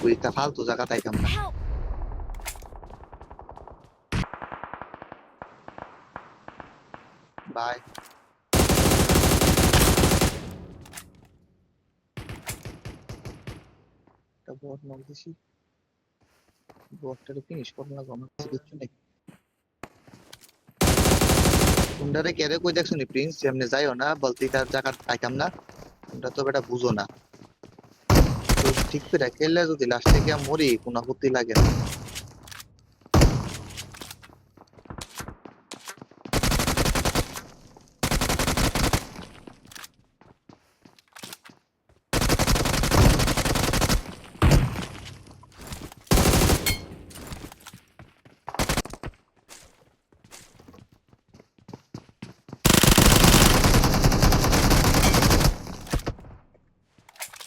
বুঝতে ফালতু জায়গা তাইতাম না। Help! বাই। বট নক দিছি, বটটারে ফিনিশ করবো না, আমার কাছে কিচ্ছু নেই। তোমরা কেড়ে কই দেখছো নি প্রিন্স, এমনি যাইও না, বলতে তার জায়গা পাইতাম না। তোমরা তো বেটা বুঝো না। তো ঠিক করে খেললে যদি লাস্টে গিয়ে মরি কোনো আপত্তি লাগে না।